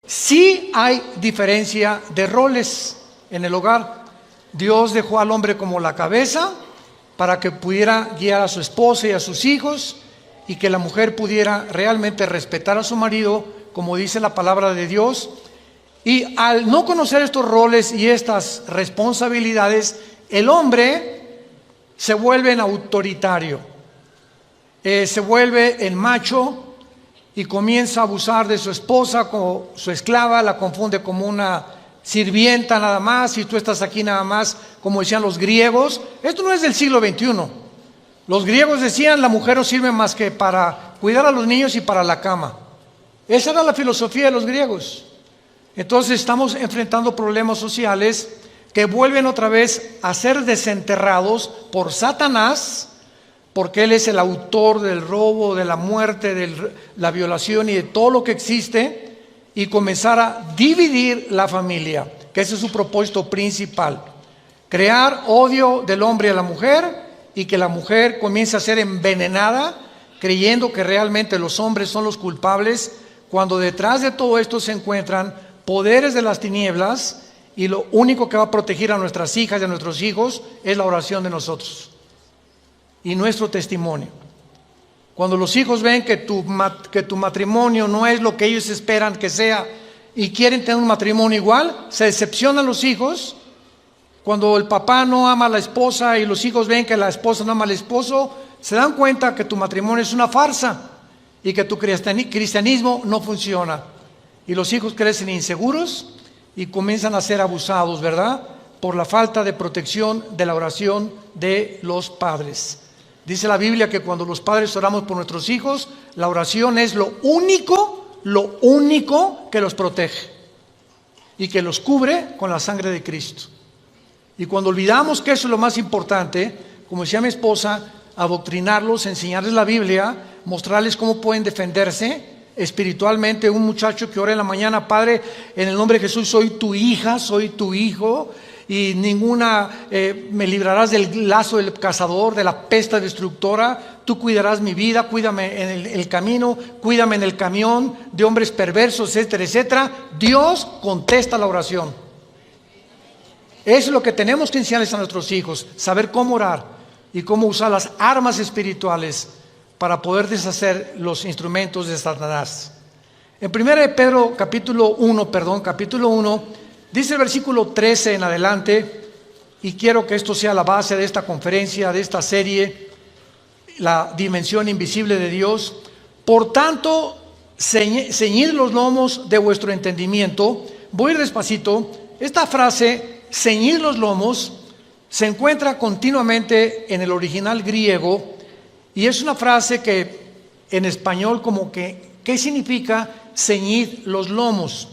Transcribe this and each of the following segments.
Sí hay diferencia de roles en el hogar. Dios dejó al hombre como la cabeza para que pudiera guiar a su esposa y a sus hijos, y que la mujer pudiera realmente respetar a su marido, como dice la palabra de Dios. Y al no conocer estos roles y estas responsabilidades, el hombre se vuelve en autoritario, se vuelve en macho, y comienza a abusar de su esposa como su esclava, la confunde como una sirvienta nada más, y tú estás aquí nada más, como decían los griegos. Esto no es del siglo XXI. Los griegos decían: la mujer no sirve más que para cuidar a los niños y para la cama. Esa era la filosofía de los griegos. Entonces estamos enfrentando problemas sociales que vuelven otra vez a ser desenterrados por Satanás, porque él es el autor del robo, de la muerte, de la violación y de todo lo que existe, y comenzar a dividir la familia, que ese es su propósito principal: crear odio del hombre a la mujer, y que la mujer comience a ser envenenada, creyendo que realmente los hombres son los culpables, cuando detrás de todo esto se encuentran poderes de las tinieblas, y lo único que va a proteger a nuestras hijas y a nuestros hijos es la oración de nosotros y nuestro testimonio. Cuando los hijos ven que tu matrimonio no es lo que ellos esperan que sea y quieren tener un matrimonio igual, se decepcionan los hijos. Cuando el papá no ama a la esposa y los hijos ven que la esposa no ama al esposo, se dan cuenta que tu matrimonio es una farsa y que tu cristianismo no funciona. Y los hijos crecen inseguros y comienzan a ser abusados, ¿verdad?, por la falta de protección de la oración de los padres. Dice la Biblia que cuando los padres oramos por nuestros hijos, la oración es lo único que los protege y que los cubre con la sangre de Cristo. Y cuando olvidamos que eso es lo más importante, como decía mi esposa, adoctrinarlos, enseñarles la Biblia, mostrarles cómo pueden defenderse espiritualmente. Un muchacho que ora en la mañana: Padre, en el nombre de Jesús, soy tu hija, soy tu hijo, y me librarás del lazo del cazador, de la peste destructora. Tú cuidarás mi vida, cuídame en el camino, cuídame en el camión de hombres perversos, etcétera, etcétera. Dios contesta la oración. Eso es lo que tenemos que enseñarles a nuestros hijos: saber cómo orar y cómo usar las armas espirituales para poder deshacer los instrumentos de Satanás. En 1 Pedro capítulo 1, dice el versículo 13 en adelante, y quiero que esto sea la base de esta conferencia, de esta serie, la dimensión invisible de Dios. Por tanto, ceñid los lomos de vuestro entendimiento. Voy a ir despacito. Esta frase, ceñid los lomos, se encuentra continuamente en el original griego, y es una frase que en español como que, ¿qué significa ceñid los lomos?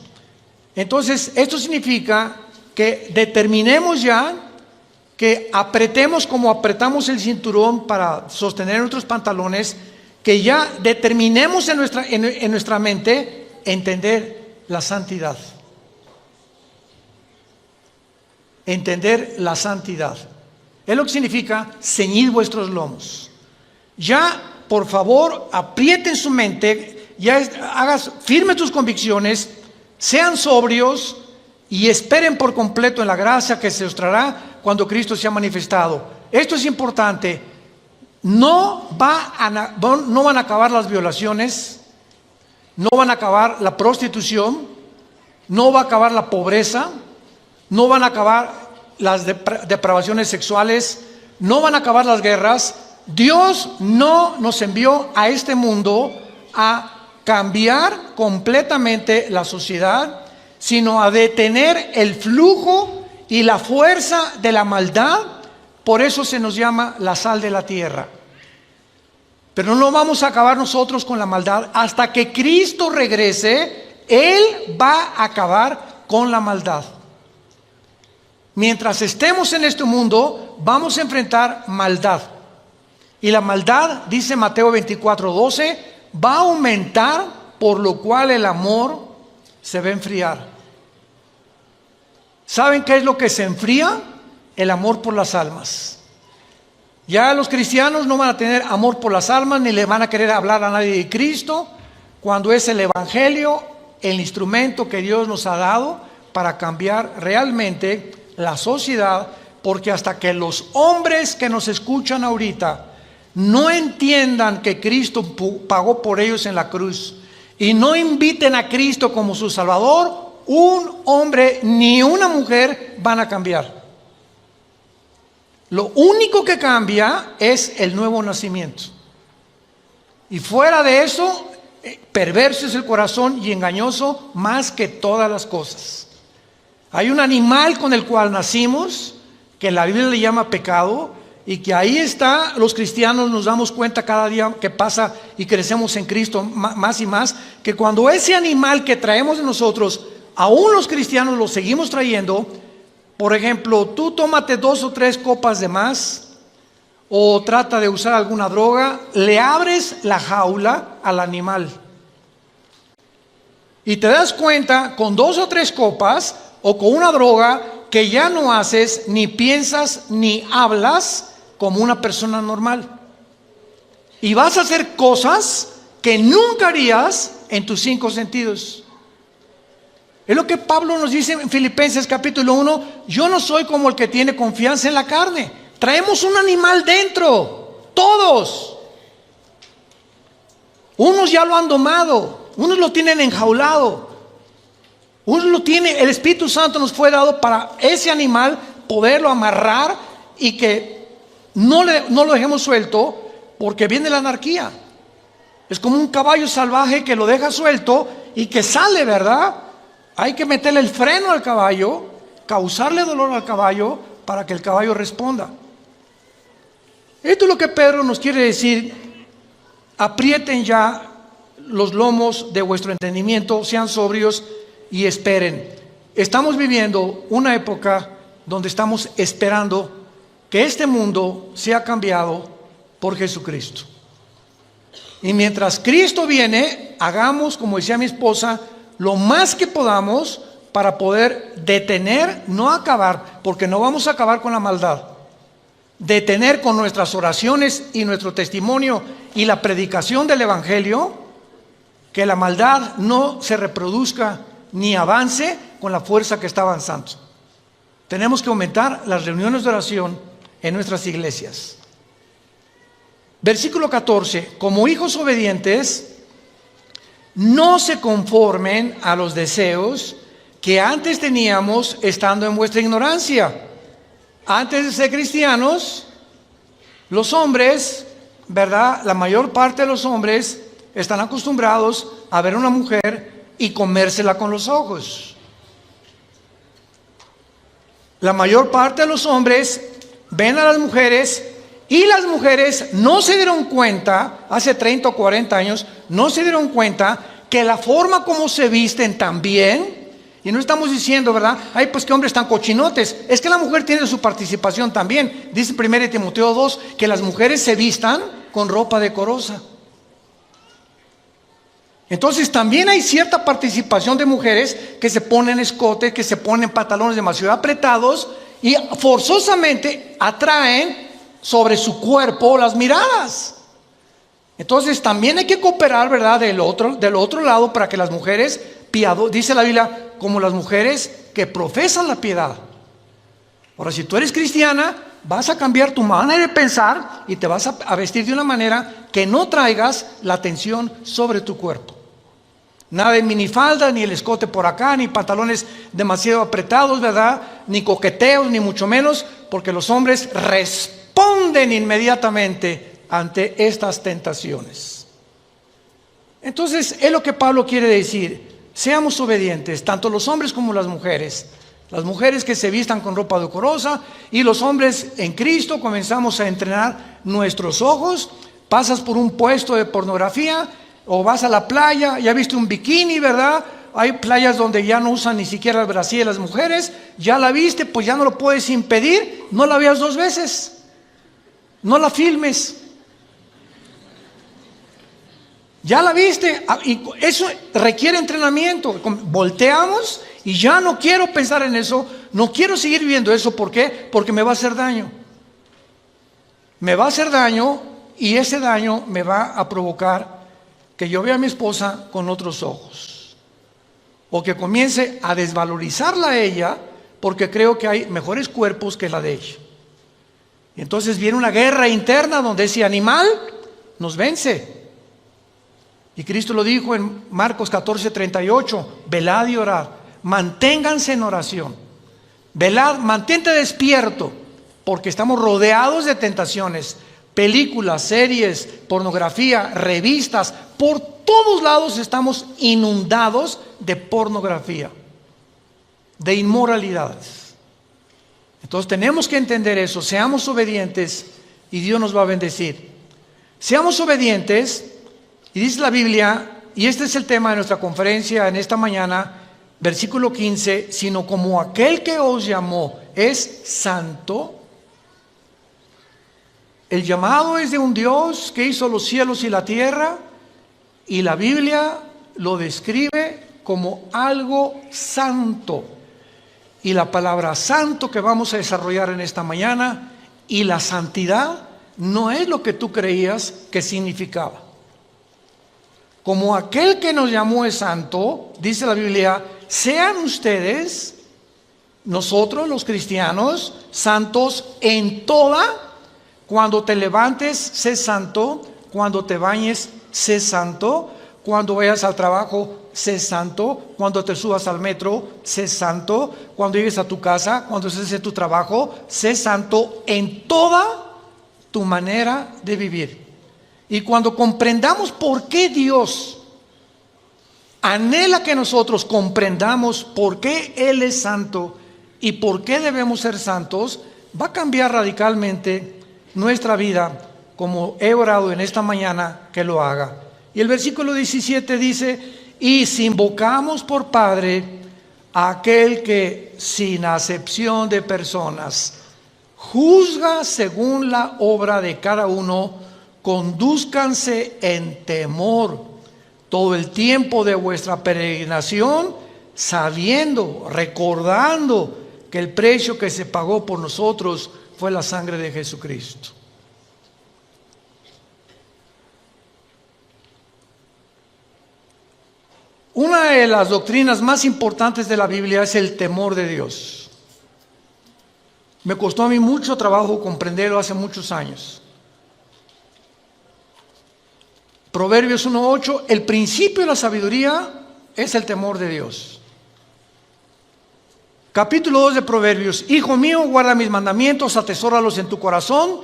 Entonces, esto significa que determinemos ya, que apretemos como apretamos el cinturón para sostener nuestros pantalones, que ya determinemos en nuestra mente entender la santidad. Entender la santidad. Es lo que significa ceñid vuestros lomos. Ya, por favor, aprieten su mente, firme tus convicciones, sean sobrios y esperen por completo en la gracia que se os traerá cuando Cristo sea manifestado. Esto es importante. No van a acabar las violaciones, no van a acabar la prostitución, no va a acabar la pobreza, no van a acabar las depravaciones sexuales, no van a acabar las guerras. Dios no nos envió a este mundo a cambiar completamente la sociedad, sino a detener el flujo y la fuerza de la maldad. Por eso se nos llama la sal de la tierra. Pero no vamos a acabar nosotros con la maldad. Hasta que Cristo regrese, Él va a acabar con la maldad. Mientras estemos en este mundo, vamos a enfrentar maldad. Y la maldad, dice Mateo 24:12, va a aumentar, por lo cual el amor se va a enfriar. ¿Saben qué es lo que se enfría? El amor por las almas. Ya los cristianos no van a tener amor por las almas, ni le van a querer hablar a nadie de Cristo, cuando es el Evangelio el instrumento que Dios nos ha dado para cambiar realmente la sociedad, porque hasta que los hombres que nos escuchan ahorita no entiendan que Cristo pagó por ellos en la cruz y no inviten a Cristo como su Salvador, un hombre ni una mujer van a cambiar. Lo único que cambia es el nuevo nacimiento. Y fuera de eso, perverso es el corazón y engañoso más que todas las cosas. Hay un animal con el cual nacimos, que la Biblia le llama pecado, y que ahí está, los cristianos nos damos cuenta cada día que pasa y crecemos en Cristo más y más, que cuando ese animal que traemos de nosotros, aún los cristianos lo seguimos trayendo. Por ejemplo, tú tómate 2 o 3 copas de más, o trata de usar alguna droga, le abres la jaula al animal. Y te das cuenta con 2 o 3 copas, o con una droga, que ya no haces, ni piensas, ni hablas como una persona normal. Y vas a hacer cosas que nunca harías en tus 5 sentidos. Es lo que Pablo nos dice en Filipenses capítulo 1, yo no soy como el que tiene confianza en la carne. Traemos un animal dentro, todos. Unos ya lo han domado, unos lo tienen enjaulado, unos lo tienen, el Espíritu Santo nos fue dado para ese animal poderlo amarrar y que no lo dejemos suelto, porque viene la anarquía. Es como un caballo salvaje que lo deja suelto y que sale, ¿verdad? Hay que meterle el freno al caballo, causarle dolor al caballo para que el caballo responda. Esto es lo que Pedro nos quiere decir: aprieten ya los lomos de vuestro entendimiento, sean sobrios y esperen. Estamos viviendo una época donde estamos esperando que este mundo sea cambiado por Jesucristo. Y mientras Cristo viene, hagamos, como decía mi esposa, lo más que podamos para poder detener, no acabar, porque no vamos a acabar con la maldad, detener con nuestras oraciones y nuestro testimonio y la predicación del Evangelio, que la maldad no se reproduzca ni avance con la fuerza que está avanzando. Tenemos que aumentar las reuniones de oración en nuestras iglesias. Versículo 14, como hijos obedientes, no se conformen a los deseos que antes teníamos estando en vuestra ignorancia. Antes de ser cristianos, los hombres, ¿verdad? La mayor parte de los hombres están acostumbrados a ver a una mujer y comérsela con los ojos. La mayor parte de los hombres ven a las mujeres y las mujeres no se dieron cuenta, hace 30 o 40 años, no se dieron cuenta que la forma como se visten también, y no estamos diciendo, ¿verdad? Ay, pues qué hombres tan cochinotes. Es que la mujer tiene su participación también. Dice 1 Timoteo 2 que las mujeres se vistan con ropa decorosa. Entonces también hay cierta participación de mujeres que se ponen escotes, que se ponen pantalones demasiado apretados y forzosamente atraen sobre su cuerpo las miradas. Entonces también hay que cooperar, ¿verdad? Del otro lado, para que las mujeres dice la Biblia, como las mujeres que profesan la piedad. Ahora, si tú eres cristiana, vas a cambiar tu manera de pensar y te vas a vestir de una manera que no traigas la atención sobre tu cuerpo. Nada de minifaldas, ni el escote por acá, ni pantalones demasiado apretados, ¿verdad? Ni coqueteos, ni mucho menos, porque los hombres responden inmediatamente ante estas tentaciones. Entonces, es lo que Pablo quiere decir. Seamos obedientes, tanto los hombres como las mujeres. Las mujeres que se vistan con ropa decorosa y los hombres en Cristo comenzamos a entrenar nuestros ojos. Pasas por un puesto de pornografía o vas a la playa, ya viste un bikini, ¿verdad? Hay playas donde ya no usan ni siquiera el brasier las mujeres. Ya la viste, pues ya no lo puedes impedir. No la veas 2 veces. No la filmes. Ya la viste, y eso requiere entrenamiento. Volteamos y ya no quiero pensar en eso, no quiero seguir viviendo eso. ¿Por qué? Porque me va a hacer daño. Me va a hacer daño y ese daño me va a provocar que yo vea a mi esposa con otros ojos. o que comience a desvalorizarla a ella, porque creo que hay mejores cuerpos que la de ella. Y entonces viene una guerra interna donde ese animal nos vence. Y Cristo lo dijo en Marcos 14:38, velad y orad, manténganse en oración, velad, mantente despierto, porque estamos rodeados de tentaciones, películas, series, pornografía, revistas, por todos lados estamos inundados de pornografía, de inmoralidades. Entonces tenemos que entender eso, seamos obedientes y Dios nos va a bendecir. Seamos obedientes. Y dice la Biblia, y este es el tema de nuestra conferencia en esta mañana, versículo 15, sino como aquel que os llamó es santo. El llamado es de un Dios que hizo los cielos y la tierra, y la Biblia lo describe como algo santo. Y la palabra santo que vamos a desarrollar en esta mañana, y la santidad no es lo que tú creías que significaba. Como aquel que nos llamó es santo, dice la Biblia, sean ustedes, nosotros los cristianos, santos en toda. Cuando te levantes, sé santo. Cuando te bañes, sé santo. Cuando vayas al trabajo, sé santo. Cuando te subas al metro, sé santo. Cuando llegues a tu casa, cuando estés en tu trabajo, sé santo en toda tu manera de vivir. Y cuando comprendamos por qué Dios anhela que nosotros comprendamos por qué Él es santo y por qué debemos ser santos, va a cambiar radicalmente nuestra vida, como he orado en esta mañana que lo haga. Y el versículo 17 dice, y si invocamos por Padre a aquel que sin acepción de personas juzga según la obra de cada uno, condúzcanse en temor todo el tiempo de vuestra peregrinación, sabiendo, recordando que el precio que se pagó por nosotros fue la sangre de Jesucristo. Una de las doctrinas más importantes de la Biblia es el temor de Dios. Me costó a mí mucho trabajo comprenderlo hace muchos años. Proverbios 1:8, el principio de la sabiduría es el temor de Dios. Capítulo 2 de Proverbios, hijo mío, guarda mis mandamientos, atesóralos en tu corazón,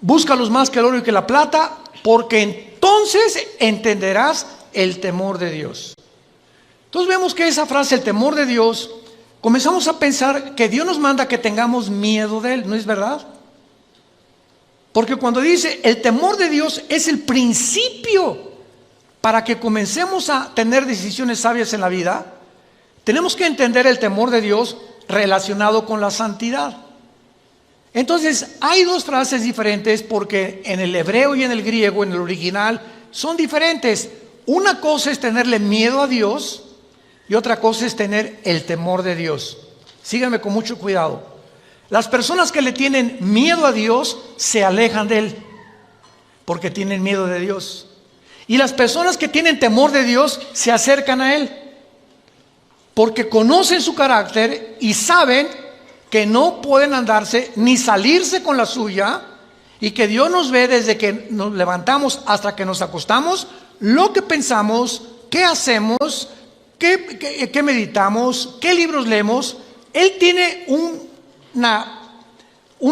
búscalos más que el oro y que la plata, porque entonces entenderás el temor de Dios. Entonces vemos que esa frase, el temor de Dios, comenzamos a pensar que Dios nos manda que tengamos miedo de Él, ¿no es verdad? Porque cuando dice el temor de Dios es el principio para que comencemos a tener decisiones sabias en la vida, tenemos que entender el temor de Dios relacionado con la santidad. Entonces hay dos frases diferentes porque en el hebreo y en el griego, en el original, son diferentes. Una cosa es tenerle miedo a Dios y otra cosa es tener el temor de Dios. Síganme con mucho cuidado. Las personas que le tienen miedo a Dios se alejan de Él porque tienen miedo de Dios. Y las personas que tienen temor de Dios se acercan a Él porque conocen su carácter y saben que no pueden andarse ni salirse con la suya, y que Dios nos ve desde que nos levantamos hasta que nos acostamos, lo que pensamos, qué hacemos, qué meditamos, qué libros leemos. Él tiene un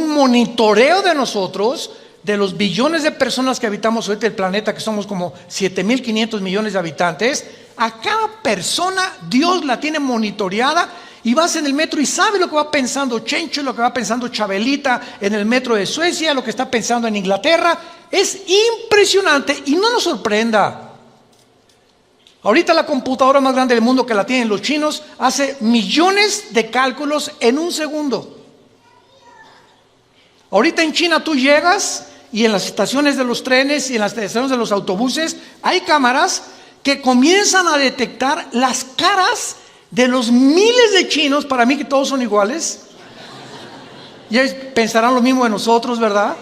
monitoreo de nosotros, de los billones de personas que habitamos ahorita el planeta, que somos como 7.500 millones de habitantes. A cada persona Dios la tiene monitoreada, y vas en el metro y sabes lo que va pensando Chencho, lo que va pensando Chabelita en el metro de Suecia, lo que está pensando en Inglaterra. Es impresionante y no nos sorprenda. Ahorita la computadora más grande del mundo, que la tienen los chinos, hace millones de cálculos en un segundo. Ahorita en China tú llegas y en las estaciones de los trenes y en las estaciones de los autobuses hay cámaras que comienzan a detectar las caras de los miles de chinos. Para mí que todos son iguales. Y ellos pensarán lo mismo de nosotros, ¿verdad?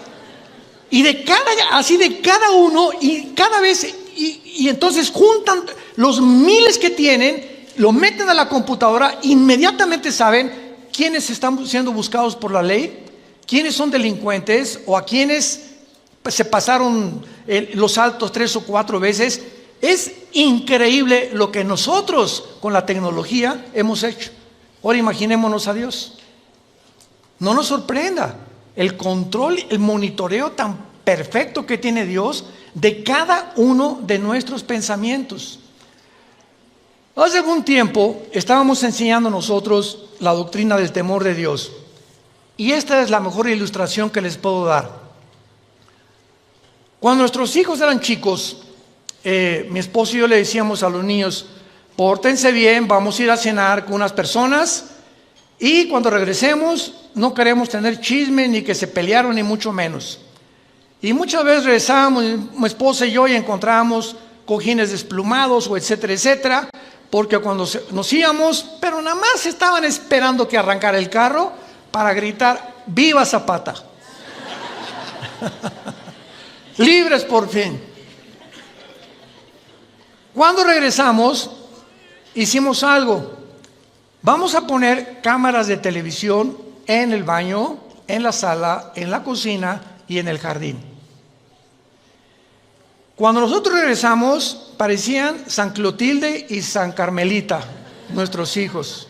Y de cada uno, y cada vez, y entonces juntan los miles que tienen, lo meten a la computadora, inmediatamente saben quiénes están siendo buscados por la ley, quiénes son delincuentes o a quienes se pasaron los altos 3 o 4 veces. Es increíble lo que nosotros con la tecnología hemos hecho. Ahora imaginémonos a Dios. No nos sorprenda el control, el monitoreo tan perfecto que tiene Dios de cada uno de nuestros pensamientos. Hace algún tiempo estábamos enseñando nosotros la doctrina del temor de Dios, y esta es la mejor ilustración que les puedo dar. Cuando nuestros hijos eran chicos, mi esposo y yo le decíamos a los niños: pórtense bien, vamos a ir a cenar con unas personas, y cuando regresemos no queremos tener chisme ni que se pelearon, ni mucho menos. Y muchas veces regresábamos, mi esposa y yo, y encontrábamos cojines desplumados o etcétera, etcétera, porque cuando nos íbamos, pero nada más estaban esperando que arrancara el carro para gritar: ¡viva Zapata! Libres por fin. Cuando regresamos, hicimos algo. Vamos a poner cámaras de televisión en el baño, en la sala, en la cocina y en el jardín. Cuando nosotros regresamos, parecían San Clotilde y San Carmelita, nuestros hijos.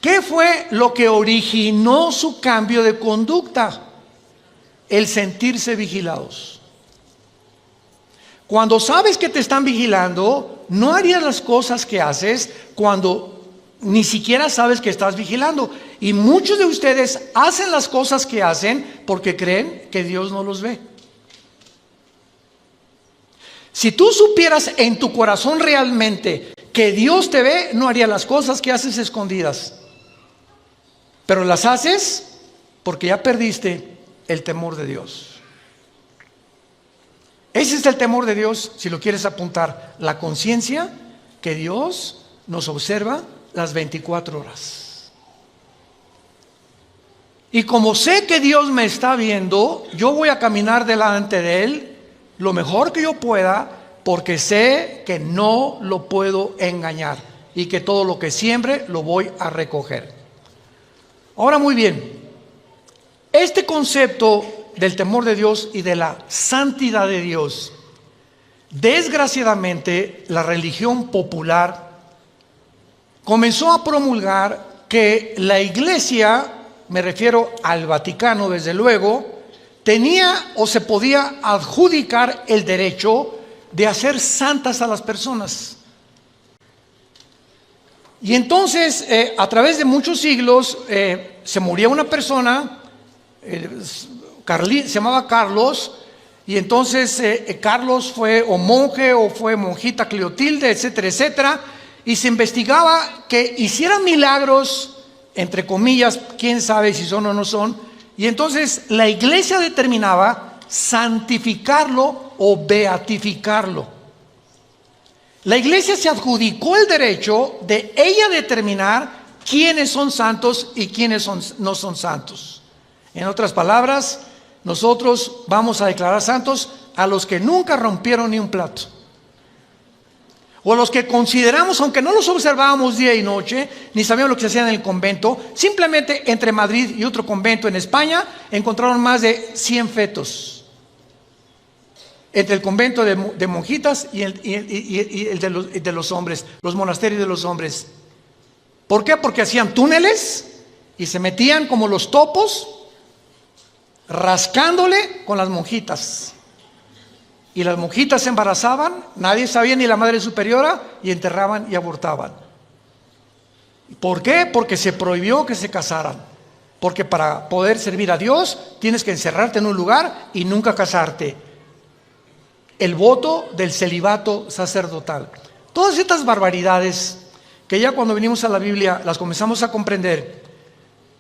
¿Qué fue lo que originó su cambio de conducta? El sentirse vigilados. Cuando sabes que te están vigilando, no harías las cosas que haces cuando ni siquiera sabes que estás vigilando. Y muchos de ustedes hacen las cosas que hacen porque creen que Dios no los ve. Si tú supieras en tu corazón realmente que Dios te ve, no harías las cosas que haces escondidas. Pero las haces porque ya perdiste el temor de Dios. Ese es el temor de Dios, si lo quieres apuntar. La conciencia que Dios nos observa las 24 horas. Y como sé que Dios me está viendo, yo voy a caminar delante de Él lo mejor que yo pueda, porque sé que no lo puedo engañar y que todo lo que siembre lo voy a recoger. Ahora, muy bien, este concepto del temor de Dios y de la santidad de Dios, desgraciadamente la religión popular comenzó a promulgar que la iglesia, me refiero al Vaticano desde luego, tenía o se podía adjudicar el derecho de hacer santas a las personas. Y entonces, a través de muchos siglos, se moría una persona, se llamaba Carlos, y entonces Carlos fue o monje o fue monjita Clotilde, etcétera, etcétera, y se investigaba que hiciera milagros, entre comillas, quién sabe si son o no son, y entonces la iglesia determinaba santificarlo o beatificarlo. La iglesia se adjudicó el derecho de ella determinar quiénes son santos y quiénes no son santos. En otras palabras, nosotros vamos a declarar santos a los que nunca rompieron ni un plato, o a los que consideramos, aunque no los observábamos día y noche, ni sabíamos lo que se hacía en el convento. Simplemente entre Madrid y otro convento en España encontraron más de 100 fetos, entre el convento de monjitas y el de los hombres, los monasterios de los hombres. ¿Por qué? Porque hacían túneles y se metían como los topos, rascándole con las monjitas. Y las monjitas se embarazaban, nadie sabía, ni la madre superiora, y enterraban y abortaban. ¿Por qué? Porque se prohibió que se casaran. Porque para poder servir a Dios tienes que encerrarte en un lugar y nunca casarte. El voto del celibato sacerdotal. Todas estas barbaridades que ya cuando venimos a la Biblia las comenzamos a comprender.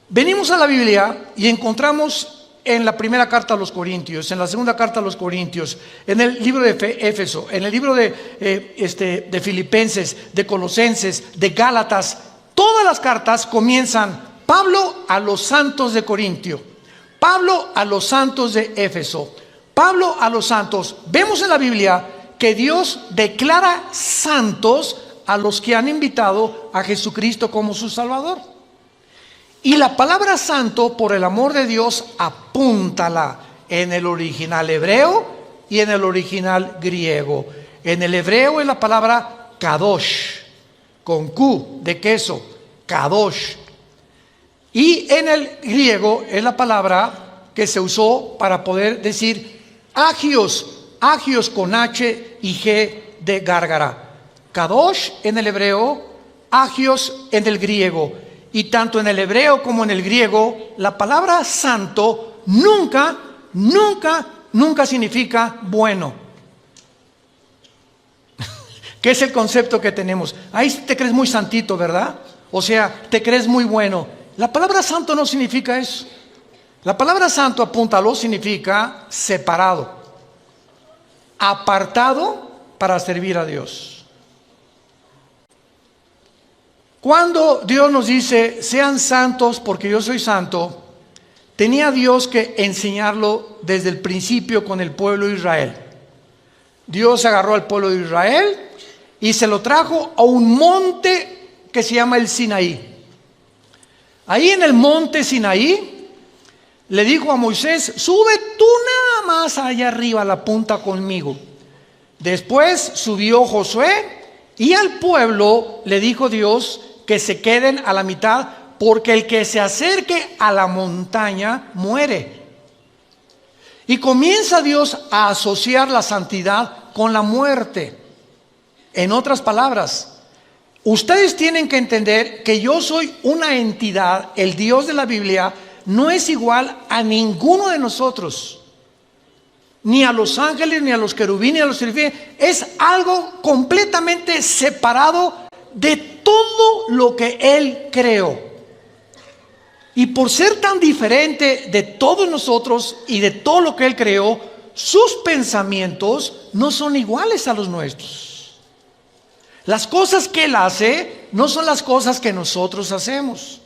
Venimos a la Biblia y encontramos en la primera carta a los Corintios, en la segunda carta a los Corintios, en el libro de Éfeso, en el libro de Filipenses, de Colosenses, de Gálatas, todas las cartas comienzan: Pablo a los santos de Corintio, Pablo a los santos de Éfeso, Pablo a los santos. Vemos en la Biblia que Dios declara santos a los que han invitado a Jesucristo como su Salvador. Y la palabra santo, por el amor de Dios, apúntala en el original hebreo y en el original griego. En el hebreo es la palabra kadosh, con Q de queso, kadosh. Y en el griego es la palabra que se usó para poder decir agios, agios con H y G de gárgara. Kadosh en el hebreo, agios en el griego. Y tanto en el hebreo como en el griego, la palabra santo nunca significa bueno. ¿Qué es el concepto que tenemos? Ahí te crees muy santito, ¿verdad? O sea, te crees muy bueno. La palabra santo no significa eso. La palabra santo, apúntalo, significa separado, apartado para servir a Dios. Cuando Dios nos dice, sean santos porque yo soy santo, tenía Dios que enseñarlo desde el principio con el pueblo de Israel. Dios agarró al pueblo de Israel y se lo trajo a un monte que se llama el Sinaí. Ahí en el monte Sinaí le dijo a Moisés, sube tú nada más allá arriba a la punta conmigo. Después subió Josué y al pueblo le dijo Dios que se queden a la mitad, porque el que se acerque a la montaña muere. Y comienza Dios a asociar la santidad con la muerte. En otras palabras, ustedes tienen que entender que yo soy una entidad, el Dios de la Biblia no es igual a ninguno de nosotros, ni a los ángeles, ni a los querubines, ni a los serafines. Es algo completamente separado de todo lo que Él creó. Y por ser tan diferente de todos nosotros y de todo lo que Él creó, sus pensamientos no son iguales a los nuestros. Las cosas que Él hace no son las cosas que nosotros hacemos.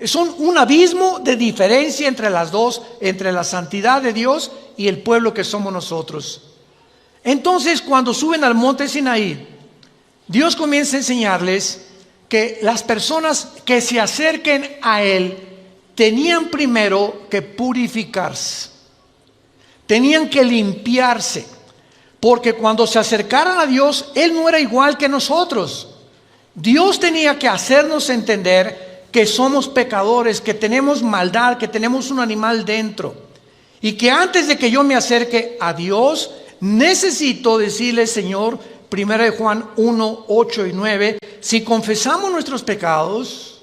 Son un abismo de diferencia entre las dos, entre la santidad de Dios y el pueblo que somos nosotros. Entonces, cuando suben al monte Sinaí, Dios comienza a enseñarles que las personas que se acerquen a Él tenían primero que purificarse, tenían que limpiarse, porque cuando se acercaran a Dios, Él no era igual que nosotros. Dios tenía que hacernos entender que somos pecadores, que tenemos maldad, que tenemos un animal dentro, y que antes de que yo me acerque a Dios, necesito decirle, Señor, 1 Juan 1, 8 y 9, si confesamos nuestros pecados,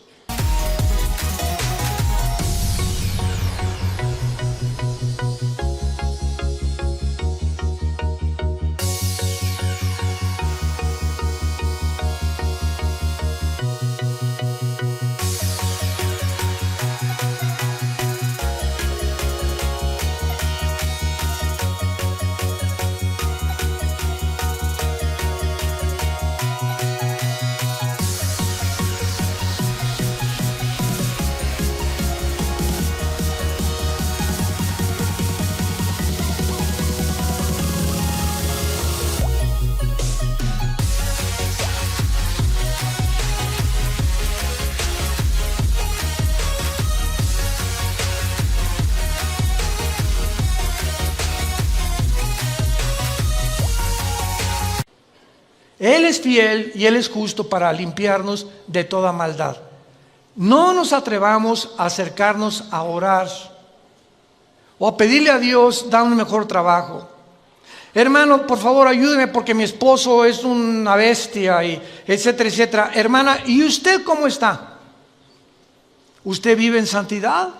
Él es fiel y Él es justo para limpiarnos de toda maldad. No nos atrevamos a acercarnos a orar o a pedirle a Dios, da un mejor trabajo. Hermano, por favor, ayúdeme porque mi esposo es una bestia, y etcétera, etcétera. Hermana, ¿y usted cómo está? ¿Usted vive en santidad?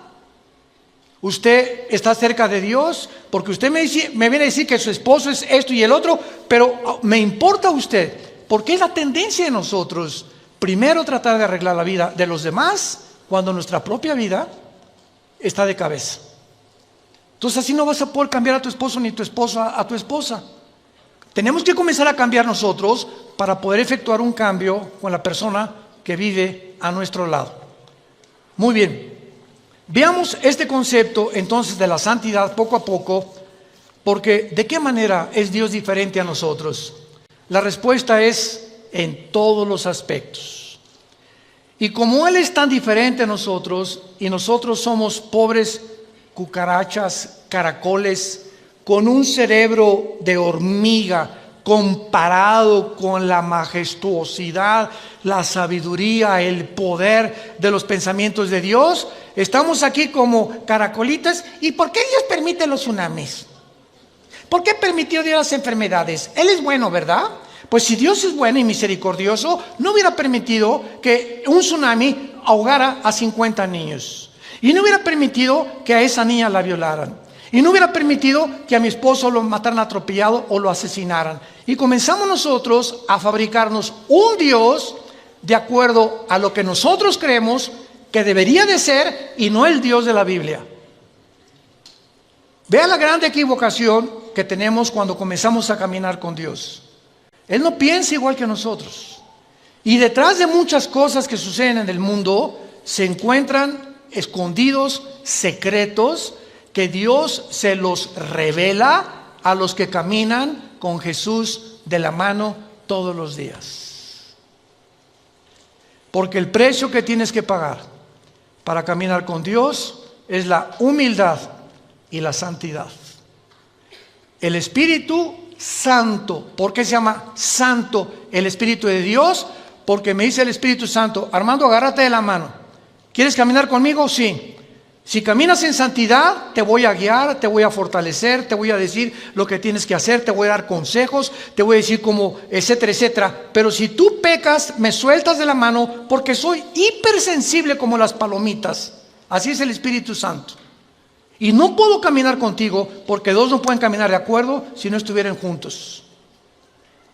¿Usted está cerca de Dios? Porque usted me viene a decir que su esposo es esto y el otro, pero me importa usted, porque es la tendencia de nosotros primero tratar de arreglar la vida de los demás cuando nuestra propia vida está de cabeza. Entonces así no vas a poder cambiar a tu esposo ni tu esposo a tu esposa. Tenemos que comenzar a cambiar nosotros para poder efectuar un cambio con la persona que vive a nuestro lado. Muy bien. Veamos este concepto entonces de la santidad poco a poco, porque ¿de qué manera es Dios diferente a nosotros? La respuesta es en todos los aspectos. Y como Él es tan diferente a nosotros, y nosotros somos pobres cucarachas, caracoles, con un cerebro de hormiga, comparado con la majestuosidad, la sabiduría, el poder de los pensamientos de Dios, estamos aquí como caracolitas. ¿Y por qué Dios permite los tsunamis? ¿Por qué permitió Dios las enfermedades? Él es bueno, ¿verdad? Pues si Dios es bueno y misericordioso, no hubiera permitido que un tsunami ahogara a 50 niños. Y no hubiera permitido que a esa niña la violaran. Y no hubiera permitido que a mi esposo lo mataran atropellado o lo asesinaran. Y comenzamos nosotros a fabricarnos un Dios de acuerdo a lo que nosotros creemos que debería de ser y no el Dios de la Biblia. Vean la gran equivocación que tenemos cuando comenzamos a caminar con Dios. Él no piensa igual que nosotros. Y detrás de muchas cosas que suceden en el mundo se encuentran escondidos secretos que Dios se los revela a los que caminan con Jesús de la mano todos los días. Porque el precio que tienes que pagar para caminar con Dios es la humildad y la santidad. El Espíritu Santo. ¿Por qué se llama Santo el Espíritu de Dios? Porque me dice el Espíritu Santo: Armando, agárrate de la mano. ¿Quieres caminar conmigo? Sí. Si caminas en santidad, te voy a guiar, te voy a fortalecer, te voy a decir lo que tienes que hacer, te voy a dar consejos, te voy a decir cómo, etcétera, etcétera. Pero si tú pecas, me sueltas de la mano, porque soy hipersensible como las palomitas. Así es el Espíritu Santo. Y no puedo caminar contigo, porque dos no pueden caminar de acuerdo si no estuvieran juntos.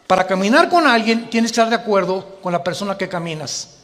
Para caminar con alguien tienes que estar de acuerdo con la persona que caminas.